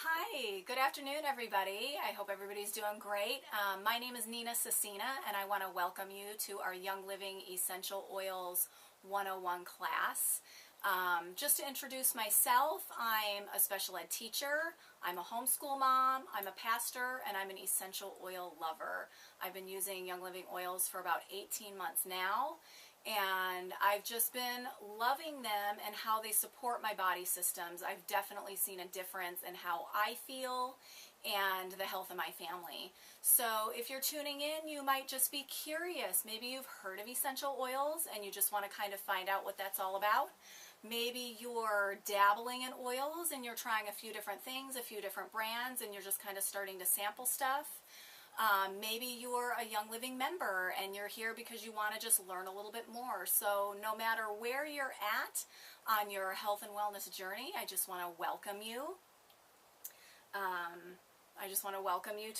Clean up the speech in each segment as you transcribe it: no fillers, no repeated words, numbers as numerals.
Hi, good afternoon everybody. I hope everybody's doing great. My name is Nina Cecina and I want to welcome you to our Young Living Essential Oils 101 class. Just to introduce myself, I'm a special ed teacher, I'm a homeschool mom, I'm a pastor, and I'm an essential oil lover. I've been using Young Living oils for about 18 months now, and I've just been loving them and how they support my body systems. I've definitely seen a difference in how I feel and the health of my family. So if you're tuning in, you might just be curious. Maybe you've heard of essential oils and you just want to kind of find out what that's all about. Maybe you're dabbling in oils and you're trying a few different things, a few different brands, and you're just kind of starting to sample stuff. Maybe you're a Young Living member and you're here because you want to just learn a little bit more. So no matter where you're at on your health and wellness journey, I just want to welcome you.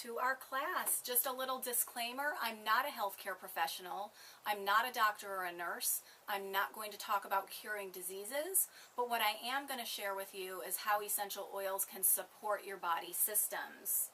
To our class. Just a little disclaimer, I'm not a healthcare professional. I'm not a doctor or a nurse. I'm not going to talk about curing diseases, but what I am going to share with you is how essential oils can support your body systems.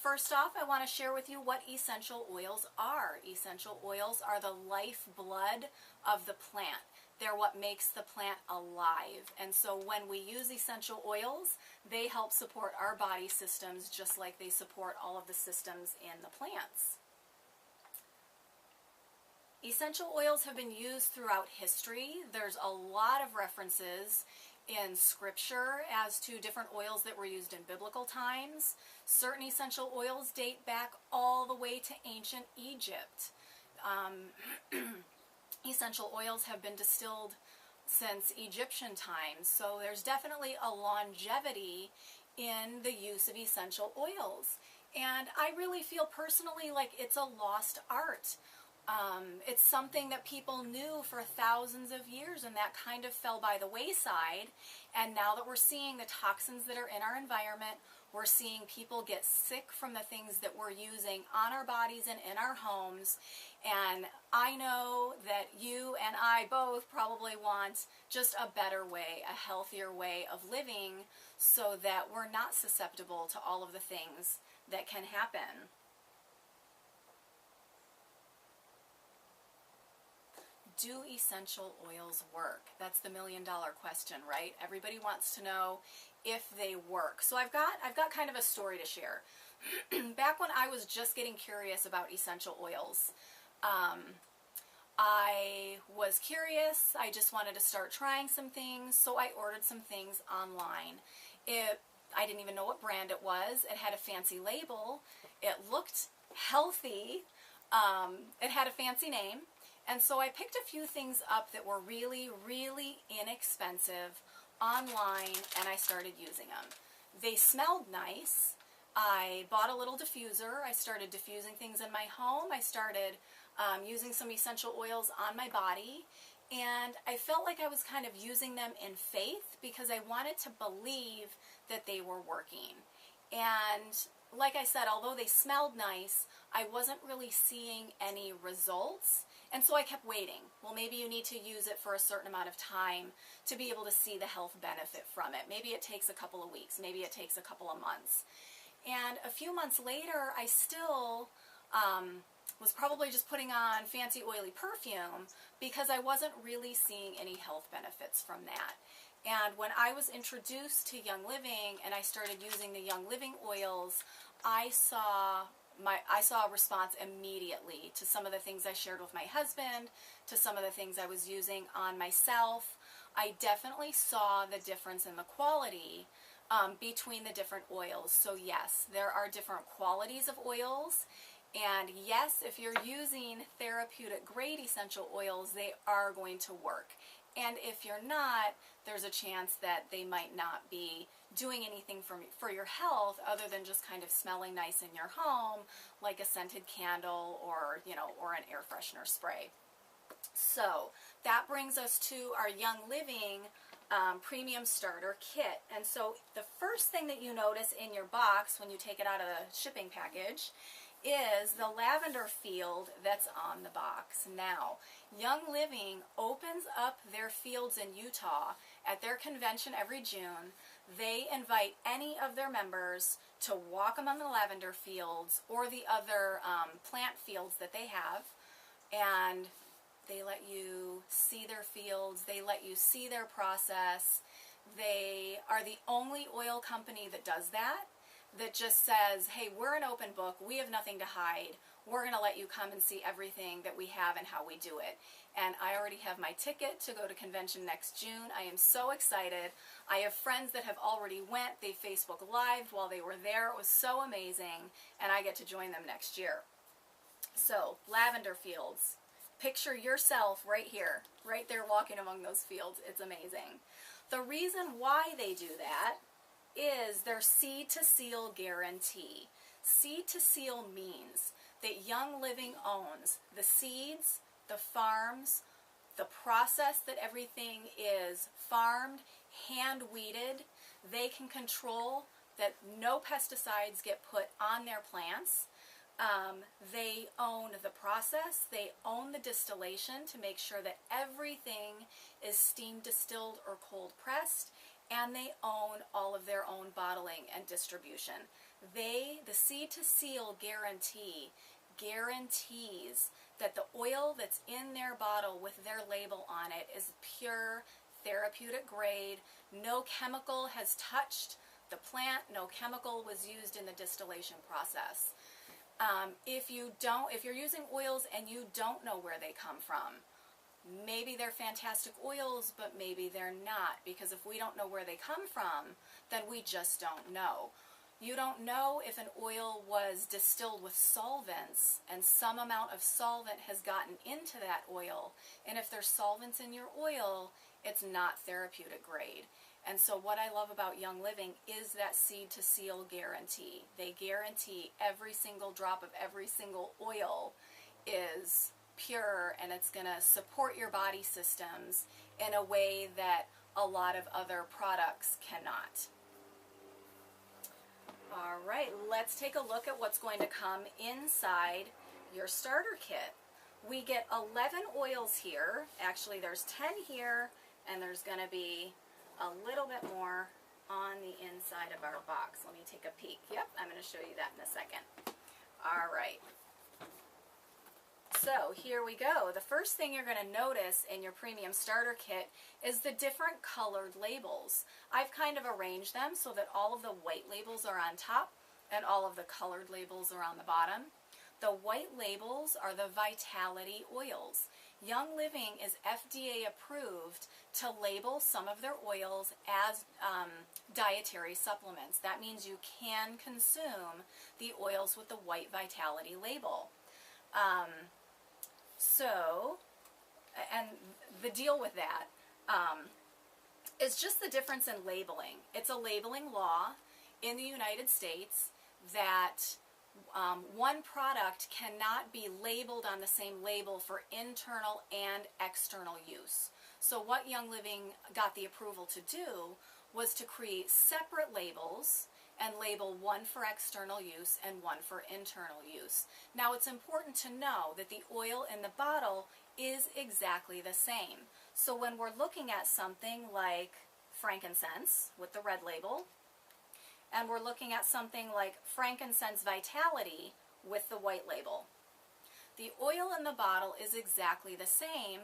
First off, I want to share with you what essential oils are. Essential oils are the lifeblood of the plant. They're what makes the plant alive. And so when we use essential oils, they help support our body systems just like they support all of the systems in the plants. Essential oils have been used throughout history. There's a lot of references in scripture as to different oils that were used in biblical times. Certain essential oils date back all the way to ancient Egypt. Essential oils have been distilled since Egyptian times, so there's definitely a longevity in the use of essential oils. And I really feel personally like it's a lost art. It's something that people knew for thousands of years, and that kind of fell by the wayside. And now that we're seeing the toxins that are in our environment, we're seeing people get sick from the things that we're using on our bodies and in our homes. And I know that you and I both probably want just a better way, a healthier way of living so that we're not susceptible to all of the things that can happen. Do essential oils work? That's the million-dollar question, right? Everybody wants to know if they work. So I've got kind of a story to share. Back when I was just getting curious about essential oils, I was curious. I just wanted to start trying some things, so I ordered some things online. I didn't even know what brand it was. It had a fancy label. It looked healthy. It had a fancy name. And so I picked a few things up that were really, really inexpensive online, and I started using them. They smelled nice. I bought a little diffuser. I started diffusing things in my home. I started using some essential oils on my body, and I felt like I was kind of using them in faith because I wanted to believe that they were working. And like I said, although they smelled nice, I wasn't really seeing any results. And so I kept waiting. Well, maybe you need to use it for a certain amount of time to be able to see the health benefit from it. Maybe it takes a couple of weeks. Maybe it takes a couple of months. And a few months later, I still was probably just putting on fancy oily perfume because I wasn't really seeing any health benefits from that. And when I was introduced to Young Living and I started using the Young Living oils, I saw a response immediately to some of the things I shared with my husband, to some of the things I was using on myself. I definitely saw the difference in the quality between the different oils. So yes, there are different qualities of oils. And yes, if you're using therapeutic grade essential oils, they are going to work. And if you're not, there's a chance that they might not be doing anything for your health other than just kind of smelling nice in your home, like a scented candle or an air freshener spray. So that brings us to our Young Living Premium Starter Kit. And so the first thing that you notice in your box when you take it out of the shipping package is the lavender field that's on the box. Now, Young Living opens up their fields in Utah at their convention every June, they invite any of their members to walk among the lavender fields or the other plant fields that they have, and they let you see their fields, they let you see their process. They are the only oil company that does that, that just says, hey, we're an open book, we have nothing to hide, we're going to let you come and see everything that we have and how we do it. And I already have my ticket to go to convention next June. I am so excited. I have friends that have already went. They Facebook Lived while they were there. It was so amazing, and I get to join them next year. So, lavender fields. Picture yourself right here, right there walking among those fields. It's amazing. The reason why they do that is their seed to seal guarantee. Seed to seal means that Young Living owns the seeds, the farms, the process that everything is farmed, hand weeded. They can control that no pesticides get put on their plants. They own the process, they own the distillation to make sure that everything is steam distilled or cold pressed, and they own all of their own bottling and distribution. The seed to seal guarantee guarantees that the oil that's in their bottle with their label on it is pure, therapeutic grade. No chemical has touched the plant, no chemical was used in the distillation process. If you're using oils and you don't know where they come from, maybe they're fantastic oils, but maybe they're not, because if we don't know where they come from, then we just don't know. You don't know if an oil was distilled with solvents and some amount of solvent has gotten into that oil, and if there's solvents in your oil, it's not therapeutic grade. And so what I love about Young Living is that seed to seal guarantee. They guarantee every single drop of every single oil is pure, and it's going to support your body systems in a way that a lot of other products cannot. All right, let's take a look at what's going to come inside your starter kit. We get 11 oils here. Actually, there's 10 here, and there's going to be a little bit more on the inside of our box. Let me take a peek. Yep, I'm going to show you that in a second. All right. So here we go. The first thing you're going to notice in your premium starter kit is the different colored labels. I've kind of arranged them so that all of the white labels are on top and all of the colored labels are on the bottom. The white labels are the vitality oils. Young Living is FDA approved to label some of their oils as dietary supplements. That means you can consume the oils with the white vitality label. And the deal with that is just the difference in labeling. It's a labeling law in the United States that one product cannot be labeled on the same label for internal and external use. So what Young Living got the approval to do was to create separate labels and label one for external use and one for internal use. Now it's important to know that the oil in the bottle is exactly the same. So when we're looking at something like frankincense with the red label, and we're looking at something like frankincense vitality with the white label, the oil in the bottle is exactly the same,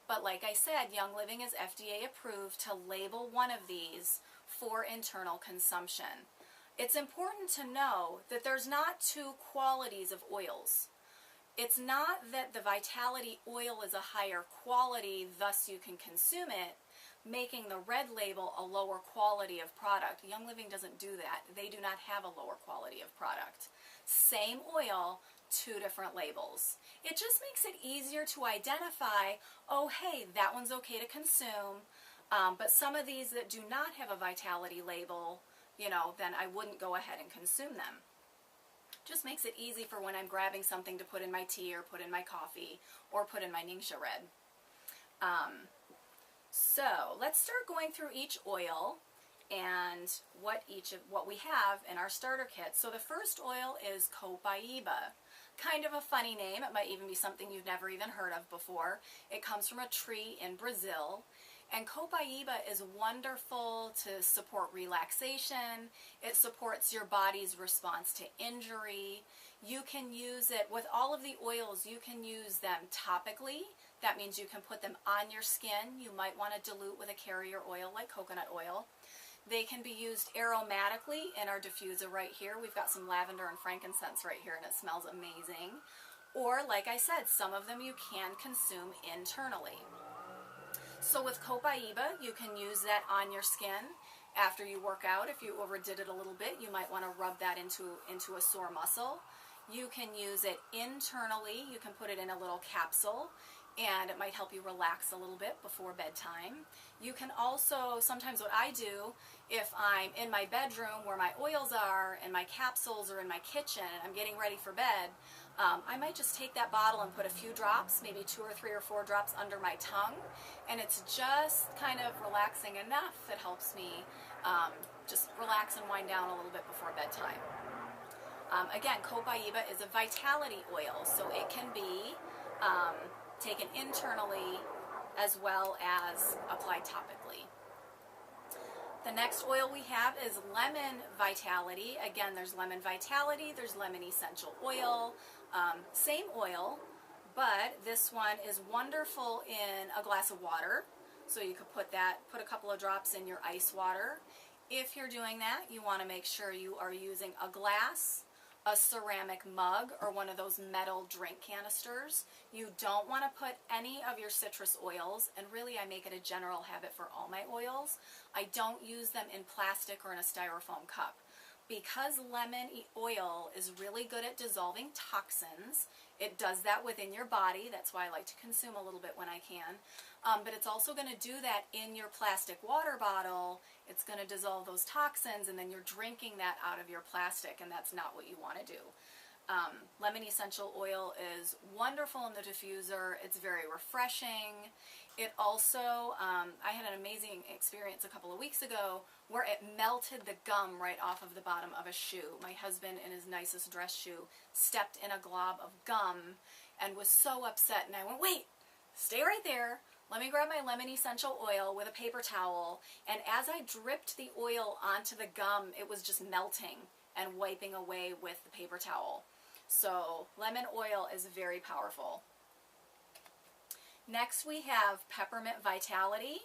but like I said, Young Living is FDA approved to label one of these for internal consumption. It's important to know that there's not two qualities of oils. It's not that the vitality oil is a higher quality, thus you can consume it, making the red label a lower quality of product. Young Living doesn't do that. They do not have a lower quality of product. Same oil, two different labels. It just makes it easier to identify, oh hey, that one's okay to consume, but some of these that do not have a vitality label, then I wouldn't go ahead and consume them. Just makes it easy for when I'm grabbing something to put in my tea or put in my coffee or put in my Ningxia Red. So let's start going through each oil and what we have in our starter kit. So the first oil is Copaiba. Kind of a funny name. It might even be something you've never even heard of before. It comes from a tree in Brazil, And Copaiba is wonderful to support relaxation. It supports your body's response to injury. You can use it with all of the oils. You can use them topically. That means you can put them on your skin. You might want to dilute with a carrier oil like coconut oil. They can be used aromatically in our diffuser right here. We've got some lavender and frankincense right here, and it smells amazing. Or, like I said, some of them you can consume internally. So with Copaiba, you can use that on your skin after you work out. If you overdid it a little bit, you might want to rub that into a sore muscle. You can use it internally. You can put it in a little capsule, and it might help you relax a little bit before bedtime. You can also, sometimes what I do, if I'm in my bedroom where my oils are and my capsules are in my kitchen and I'm getting ready for bed, I might just take that bottle and put a few drops, maybe 2 or 3 or 4 drops under my tongue, and it's just kind of relaxing enough. It helps me just relax and wind down a little bit before bedtime. Again, Copaiba is a vitality oil, so it can be taken internally as well as applied topically. The next oil we have is Lemon Vitality. Again, there's Lemon Vitality, there's Lemon Essential Oil, same oil, but this one is wonderful in a glass of water. So you could put a couple of drops in your ice water. If you're doing that, you want to make sure you are using a glass, a ceramic mug, or one of those metal drink canisters. You don't want to put any of your citrus oils, and really I make it a general habit for all my oils. I don't use them in plastic or in a styrofoam cup. Because lemon oil is really good at dissolving toxins, it does that within your body. That's why I like to consume a little bit when I can. But it's also going to do that in your plastic water bottle. It's going to dissolve those toxins, and then you're drinking that out of your plastic, and that's not what you want to do. Lemon essential oil is wonderful in the diffuser. It's very refreshing. It also, I had an amazing experience a couple of weeks ago where it melted the gum right off of the bottom of a shoe. My husband, in his nicest dress shoe, stepped in a glob of gum and was so upset, and I went, wait, stay right there. Let me grab my lemon essential oil with a paper towel, and as I dripped the oil onto the gum, it was just melting and wiping away with the paper towel. So lemon oil is very powerful. Next we have Peppermint Vitality,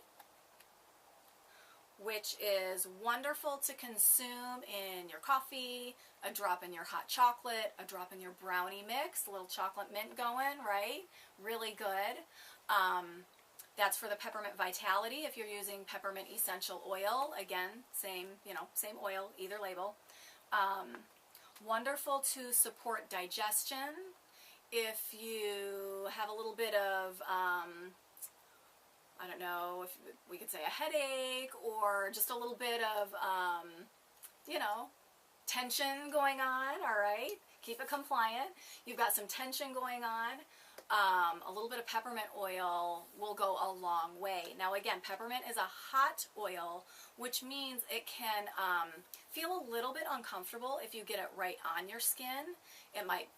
which is wonderful to consume in your coffee, a drop in your hot chocolate, a drop in your brownie mix, a little chocolate mint going, right? Really good. That's for the Peppermint Vitality. If you're using peppermint essential oil, again, same oil, either label. Wonderful to support digestion. If you have a little bit of, I don't know, if we could say a headache, or just a little bit of, tension going on, all right? Keep it compliant. You've got some tension going on. A little bit of peppermint oil will go a long way. Now again, peppermint is a hot oil, which means it can feel a little bit uncomfortable if you get it right on your skin. It might,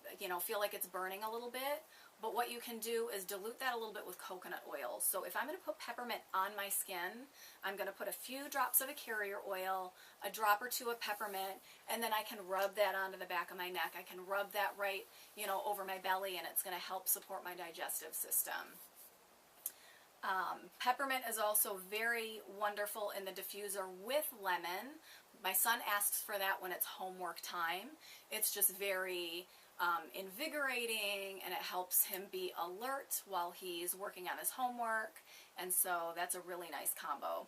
feel like it's burning a little bit, but what you can do is dilute that a little bit with coconut oil. So if I'm going to put peppermint on my skin, I'm going to put a few drops of a carrier oil, a drop or two of peppermint, and then I can rub that onto the back of my neck. I can rub that right, over my belly, and it's going to help support my digestive system. Peppermint is also very wonderful in the diffuser with lemon. My son asks for that when it's homework time. It's just very invigorating, and it helps him be alert while he's working on his homework, and so that's a really nice combo.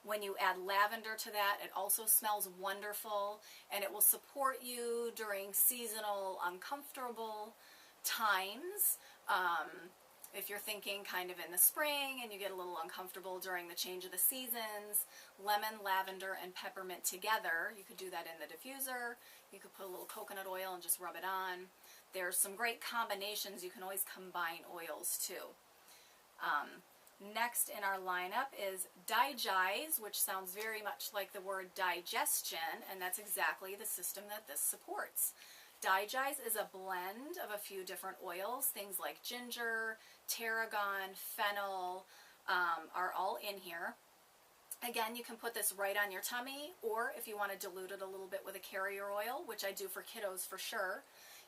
When you add lavender to that, it also smells wonderful, and it will support you during seasonal uncomfortable times. If you're thinking kind of in the spring and you get a little uncomfortable during the change of the seasons, lemon, lavender, and peppermint together, you could do that in the diffuser. You could put a little coconut oil and just rub it on. There's some great combinations. You can always combine oils too. Next in our lineup is Digize, which sounds very much like the word digestion, and that's exactly the system that this supports. Digize is a blend of a few different oils, things like ginger, tarragon, fennel, are all in here. Again, you can put this right on your tummy, or if you want to dilute it a little bit with a carrier oil, which I do for kiddos for sure,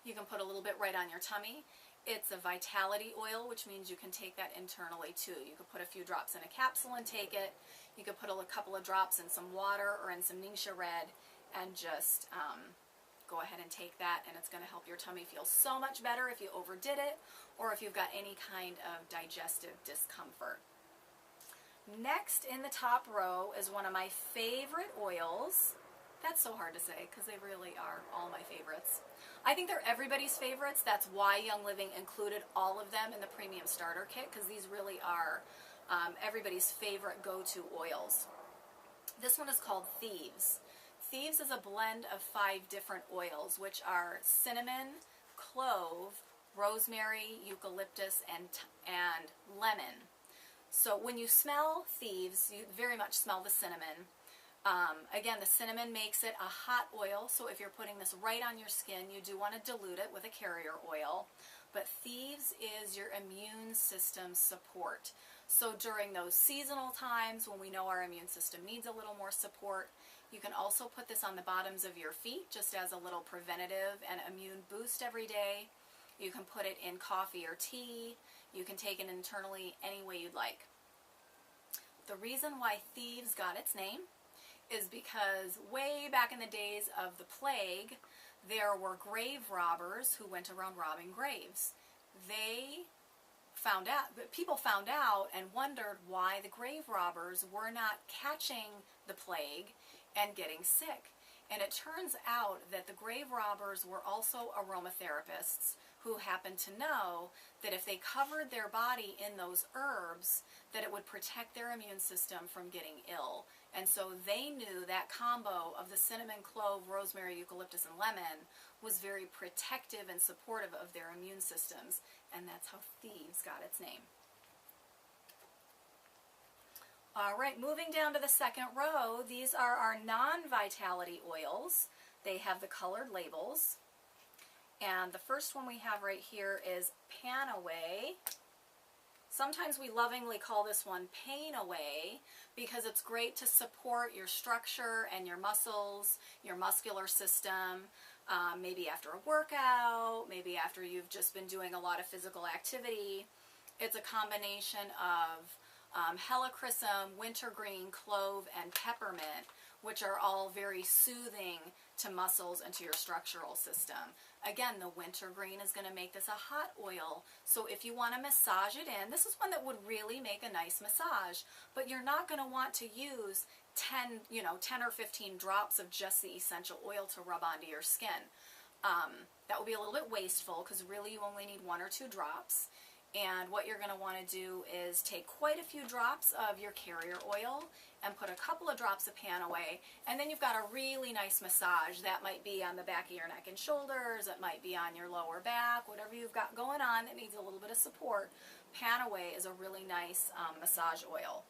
you can put a little bit right on your tummy. It's a vitality oil, which means you can take that internally too. You could put a few drops in a capsule and take it. You could put a couple of drops in some water or in some Ningxia Red and just go ahead and take that, and it's going to help your tummy feel so much better if you overdid it or if you've got any kind of digestive discomfort. Next in the top row is one of my favorite oils. That's so hard to say because they really are all my favorites. I think they're everybody's favorites. That's why Young Living included all of them in the premium starter kit, because these really are everybody's favorite go-to oils. This one is called Thieves. Thieves is a blend of 5 different oils, which are cinnamon, clove, rosemary, eucalyptus, and lemon. So when you smell Thieves, you very much smell the cinnamon. Again, the cinnamon makes it a hot oil, so if you're putting this right on your skin, you do want to dilute it with a carrier oil. But Thieves is your immune system support. So during those seasonal times when we know our immune system needs a little more support, you can also put this on the bottoms of your feet just as a little preventative and immune boost every day. You can put it in coffee or tea. You can take it internally any way you'd like. The reason why Thieves got its name is because way back in the days of the plague, there were grave robbers who went around robbing graves. People found out and wondered why the grave robbers were not catching the plague and getting sick. And it turns out that the grave robbers were also aromatherapists who happened to know that if they covered their body in those herbs, that it would protect their immune system from getting ill. And so they knew that combo of the cinnamon, clove, rosemary, eucalyptus, and lemon was very protective and supportive of their immune systems. And that's how Thieves got its name. All right, moving down to the second row, these are our non-vitality oils. They have the colored labels. And the first one we have right here is Panaway. Sometimes we lovingly call this one Pain Away because it's great to support your structure and your muscles, your muscular system, maybe after a workout, maybe after you've just been doing a lot of physical activity. It's a combination of helichrysum, wintergreen, clove, and peppermint, which are all very soothing to muscles and to your structural system. Again, the wintergreen is going to make this a hot oil, so if you want to massage it in, this is one that would really make a nice massage, but you're not going to want to use 10 or 15 drops of just the essential oil to rub onto your skin. That would be a little bit wasteful because really you only need 1 or 2 drops. And what you're going to want to do is take quite a few drops of your carrier oil and put a couple of drops of Panaway, and then you've got a really nice massage. That might be on the back of your neck and shoulders, it might be on your lower back, whatever you've got going on that needs a little bit of support. Panaway is a really nice massage oil.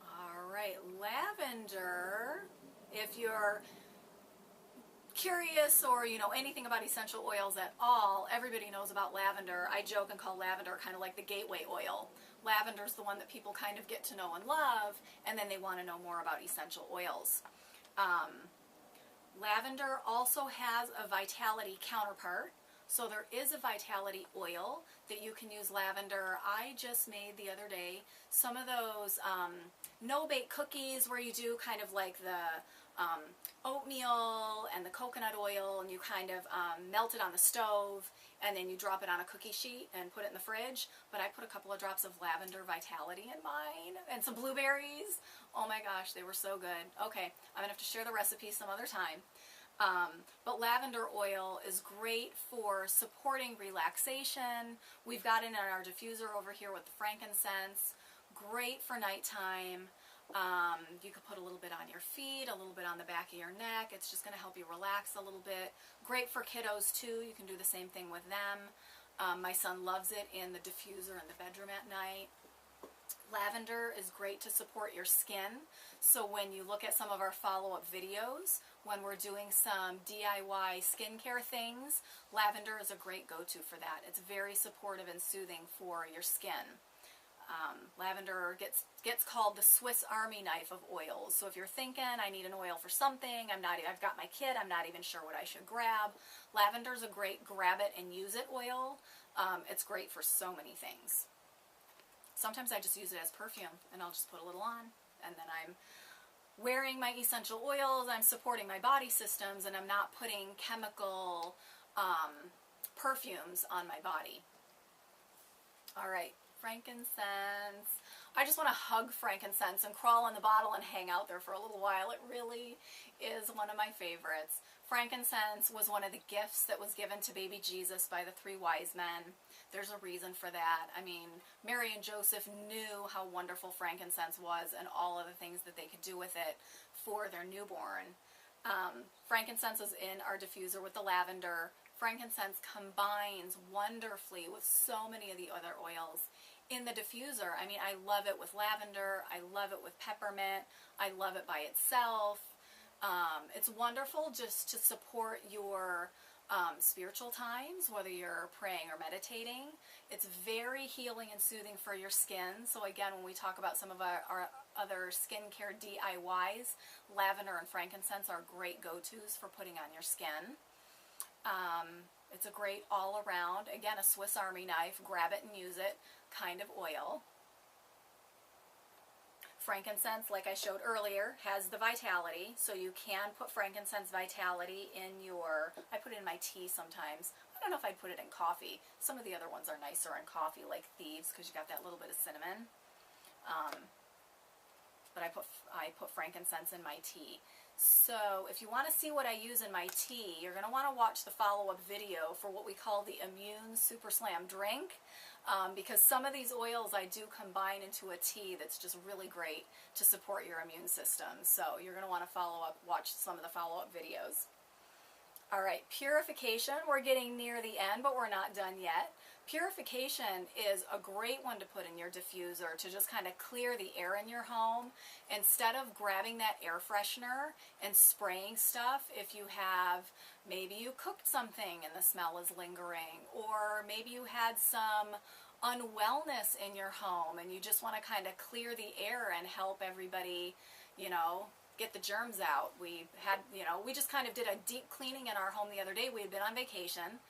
All right, lavender, if you're curious or anything about essential oils at all, everybody knows about lavender. I joke and call lavender kind of like the gateway oil. Lavender's the one that people kind of get to know and love, and then they want to know more about essential oils. Lavender also has a vitality counterpart. So there is a vitality oil that you can use lavender. I just made the other day some of those no-bake cookies where you do kind of like the oatmeal and the coconut oil, and you kind of melt it on the stove, and then you drop it on a cookie sheet and put it in the fridge. But I put a couple of drops of lavender vitality in mine and some blueberries. Oh my gosh, they were so good. Okay, I'm gonna have to share the recipe some other time. But lavender oil is great for supporting relaxation. We've got it in our diffuser over here with the frankincense. Great for nighttime. You could put a little bit on your feet, a little bit on the back of your neck. It's just going to help you relax a little bit. Great for kiddos too. You can do the same thing with them. My son loves it in the diffuser in the bedroom at night. Lavender is great to support your skin. So when you look at some of our follow-up videos, when we're doing some DIY skincare things, lavender is a great go-to for that. It's very supportive and soothing for your skin. Lavender gets called the Swiss Army knife of oils. So if you're thinking, I need an oil for something, I've got my kit, I'm not even sure what I should grab, lavender is a great grab it and use it oil. It's great for so many things. Sometimes I just use it as perfume, and I'll just put a little on, and then I'm wearing my essential oils, I'm supporting my body systems, and I'm not putting chemical perfumes on my body. All right. Frankincense. I just want to hug frankincense and crawl in the bottle and hang out there for a little while. It really is one of my favorites. Frankincense was one of the gifts that was given to baby Jesus by the 3 wise men. There's a reason for that. I mean, Mary and Joseph knew how wonderful frankincense was and all of the things that they could do with it for their newborn. Frankincense is in our diffuser with the lavender. Frankincense combines wonderfully with so many of the other oils in the diffuser. I mean, I love it with lavender, I love it with peppermint, I love it by itself. It's wonderful just to support your spiritual times, whether you're praying or meditating. It's very healing and soothing for your skin. So again, when we talk about some of our other skincare DIYs, lavender and frankincense are great go-tos for putting on your skin. It's a great all-around, again, a Swiss Army knife, grab it and use it kind of oil. Frankincense, like I showed earlier, has the vitality, so you can put frankincense vitality in your, I put it in my tea sometimes. I don't know if I'd put it in coffee. Some of the other ones are nicer in coffee, like Thieves, because you got that little bit of cinnamon. But I put frankincense in my tea. So if you want to see what I use in my tea, you're going to want to watch the follow-up video for what we call the Immune Super Slam drink, because some of these oils I do combine into a tea that's just really great to support your immune system. So you're going to want to watch some of the follow-up videos. All right, purification. We're getting near the end, but we're not done yet. Purification is a great one to put in your diffuser to just kind of clear the air in your home. Instead of grabbing that air freshener and spraying stuff, if you have, maybe you cooked something and the smell is lingering, or maybe you had some unwellness in your home and you just want to kind of clear the air and help everybody, you know, get the germs out. We just kind of did a deep cleaning in our home the other day. We had been on vacation,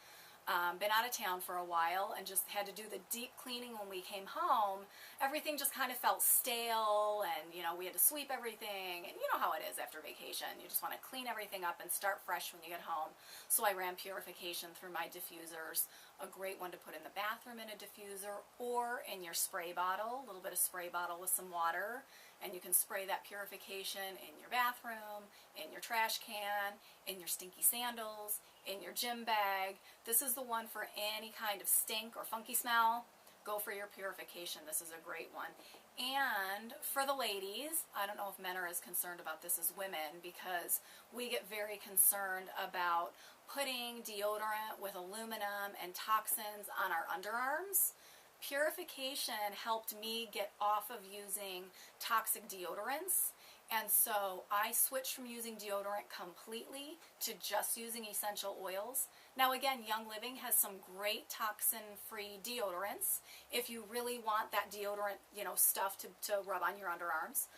been out of town for a while, and just had to do the deep cleaning when we came home. Everything just kind of felt stale, and we had to sweep everything, and you know how it is after vacation. You just want to clean everything up and start fresh when you get home. So I ran purification through my diffusers. A great one to put in the bathroom in a diffuser, or in your spray bottle, a little bit of spray bottle with some water. And you can spray that purification in your bathroom, in your trash can, in your stinky sandals, in your gym bag. This is the one for any kind of stink or funky smell. Go for your purification. This is a great one. And for the ladies, I don't know if men are as concerned about this as women, because we get very concerned about putting deodorant with aluminum and toxins on our underarms. Purification helped me get off of using toxic deodorants, and so I switched from using deodorant completely to just using essential oils. Now again, Young Living has some great toxin-free deodorants if you really want that deodorant, stuff to rub on your underarms.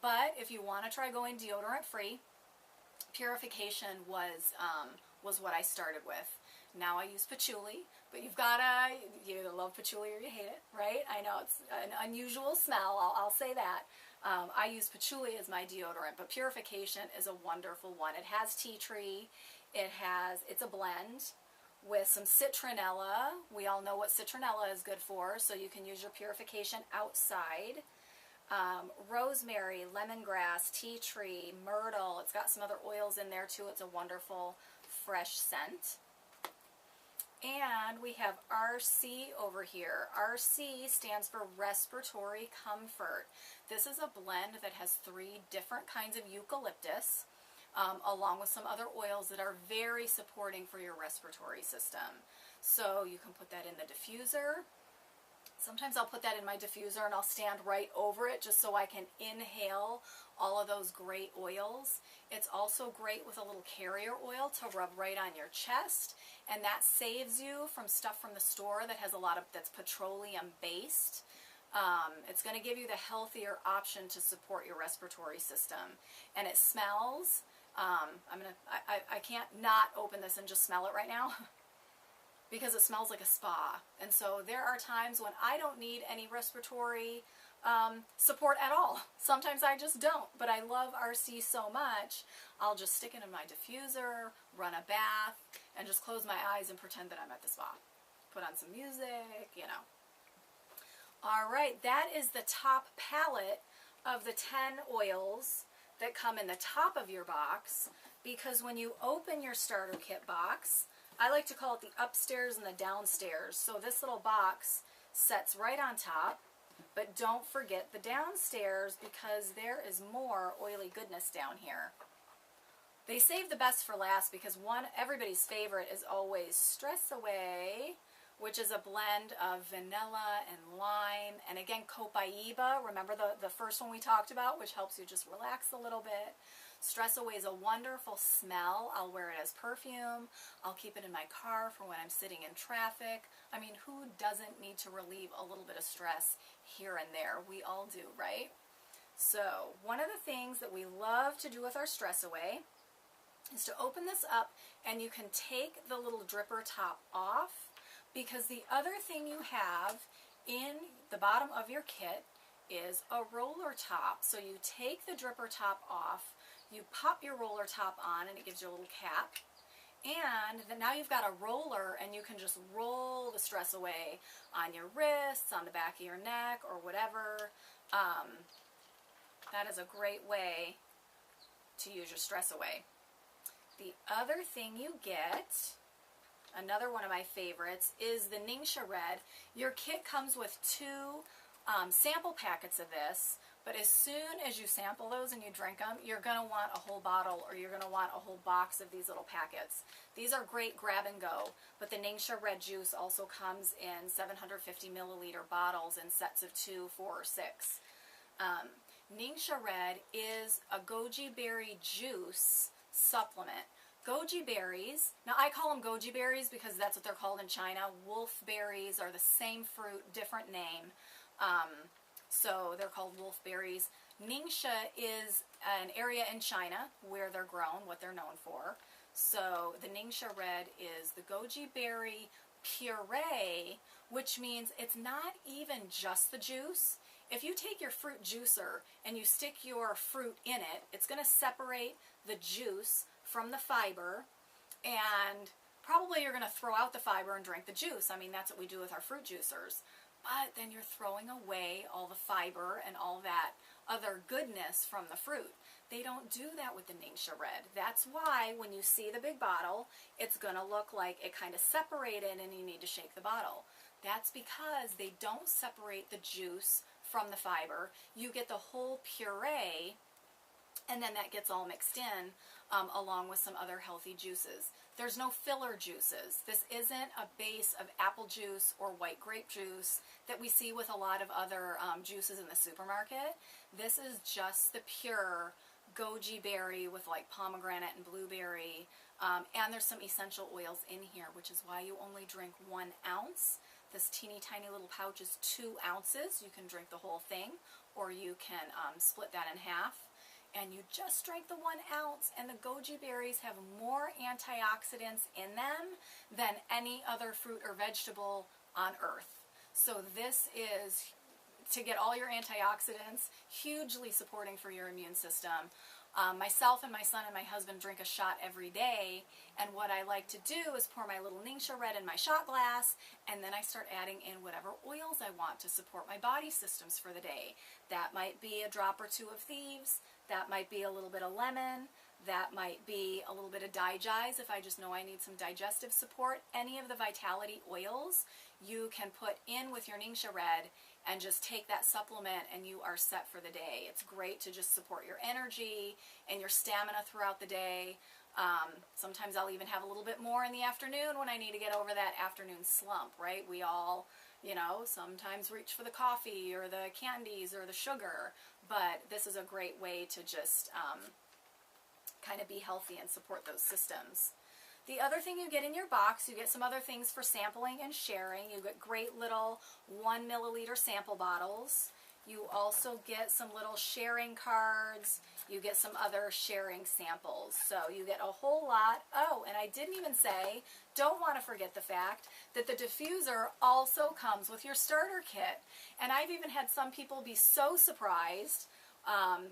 But if you want to try going deodorant-free, purification was what I started with. Now I use patchouli, but you either love patchouli or you hate it, right? I know it's an unusual smell, I'll say that. I use patchouli as my deodorant, but purification is a wonderful one. It has tea tree, it's a blend with some citronella. We all know what citronella is good for, so you can use your purification outside. Rosemary, lemongrass, tea tree, myrtle. It's got some other oils in there too. It's a wonderful fresh scent. And we have RC over here. RC stands for Respiratory Comfort. This is a blend that has 3 different kinds of eucalyptus, along with some other oils that are very supporting for your respiratory system. So you can put that in the diffuser. Sometimes I'll put that in my diffuser and I'll stand right over it just so I can inhale all of those great oils. It's also great with a little carrier oil to rub right on your chest, and that saves you from stuff from the store that has a lot of, that's petroleum based. It's going to give you the healthier option to support your respiratory system, and it smells. I can't not open this and just smell it right now because it smells like a spa. And so there are times when I don't need any respiratory support at all. Sometimes I just don't, but I love RC so much, I'll just stick it in my diffuser, run a bath, and just close my eyes and pretend that I'm at the spa. Put on some music, you know. All right, that is the top palette of the 10 oils that come in the top of your box, because when you open your starter kit box, I like to call it the upstairs and the downstairs. So this little box sets right on top, but don't forget the downstairs because there is more oily goodness down here. They save the best for last because everybody's favorite is always Stress Away, which is a blend of vanilla and lime, and again, copaiba. Remember the first one we talked about, which helps you just relax a little bit. Stress Away is a wonderful smell. I'll wear it as perfume. I'll keep it in my car for when I'm sitting in traffic. I mean, who doesn't need to relieve a little bit of stress here and there? We all do, right? So one of the things that we love to do with our Stress Away is to open this up, and you can take the little dripper top off, because the other thing you have in the bottom of your kit is a roller top. So you take the dripper top off, you pop your roller top on, and it gives you a little cap. And then now you've got a roller, and you can just roll the stress away on your wrists, on the back of your neck, or whatever. That is a great way to use your Stress Away. The other thing you get, another one of my favorites, is the Ningxia Red. Your kit comes with 2 sample packets of this, but as soon as you sample those and you drink them, you're going to want a whole bottle, or you're going to want a whole box of these little packets. These are great grab and go, but the Ningxia Red juice also comes in 750 milliliter bottles in sets of 2, 4, or 6. Ningxia Red is a goji berry juice supplement. Goji berries, now I call them goji berries because that's what they're called in China. Wolfberries are the same fruit, different name. So they're called wolfberries. Ningxia is an area in China where they're grown, what they're known for. So the Ningxia Red is the goji berry puree, which means it's not even just the juice. If you take your fruit juicer and you stick your fruit in it, it's going to separate the juice from the fiber, and probably you're going to throw out the fiber and drink the juice. I mean, that's what we do with our fruit juicers. But then you're throwing away all the fiber and all that other goodness from the fruit. They don't do that with the Ningxia Red. That's why when you see the big bottle, it's going to look like it kind of separated and you need to shake the bottle. That's because they don't separate the juice from the fiber. You get the whole puree, and then that gets all mixed in along with some other healthy juices. There's no filler juices. This isn't a base of apple juice or white grape juice that we see with a lot of other juices in the supermarket. This is just the pure goji berry with like pomegranate and blueberry, and there's some essential oils in here, which is why you only drink 1 ounce. This teeny tiny little pouch is 2 ounces. You can drink the whole thing, or you can split that in half. And you just drink the 1 ounce, and the goji berries have more antioxidants in them than any other fruit or vegetable on earth. So this is, to get all your antioxidants, hugely supporting for your immune system. Myself and my son and my husband drink a shot every day, and what I like to do is pour my little Ningxia Red in my shot glass, and then I start adding in whatever oils I want to support my body systems for the day. That might be a drop or 2 of thieves, that might be a little bit of lemon, that might be a little bit of Digize if I just know I need some digestive support. Any of the Vitality oils you can put in with your Ningxia Red and just take that supplement, and you are set for the day. It's great to just support your energy and your stamina throughout the day. Sometimes I'll even have a little bit more in the afternoon when I need to get over that afternoon slump, right? We all You know, sometimes reach for the coffee or the candies or the sugar, but this is a great way to just kind of be healthy and support those systems. The other thing you get in your box, you get some other things for sampling and sharing. You get great little 1 milliliter sample bottles. You also get some little sharing cards. You get some other sharing samples. So you get a whole lot. Oh, and I didn't even say, don't want to forget the fact that the diffuser also comes with your starter kit. And I've even had some people be so surprised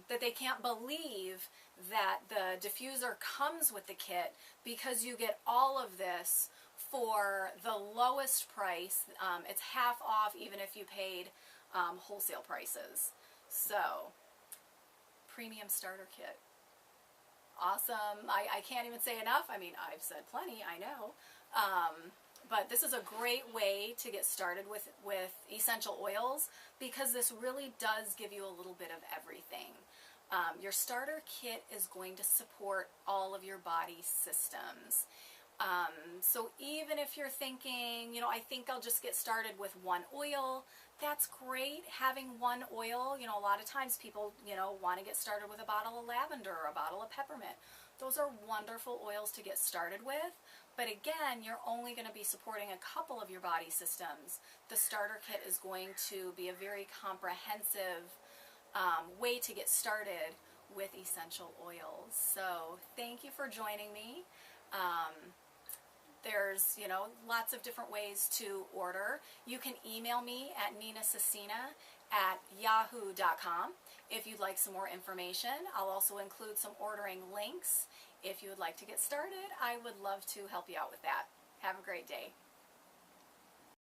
that they can't believe that the diffuser comes with the kit, because you get all of this for the lowest price. It's half off even if you paid wholesale prices. So, premium starter kit. Awesome. I can't even say enough. I mean, I've said plenty, I know. But this is a great way to get started with essential oils, because this really does give you a little bit of everything. Your starter kit is going to support all of your body systems. So even if you're thinking, you know, I think I'll just get started with one oil, that's great. Having one oil, you know, a lot of times people, you know, want to get started with a bottle of lavender or a bottle of peppermint. Those are wonderful oils to get started with. But again, you're only going to be supporting a couple of your body systems. The starter kit is going to be a very comprehensive way to get started with essential oils. So thank you for joining me. There's, you know, lots of different ways to order. You can email me at ninacecina@yahoo.com if you'd like some more information. I'll also include some ordering links. If you would like to get started, I would love to help you out with that. Have a great day.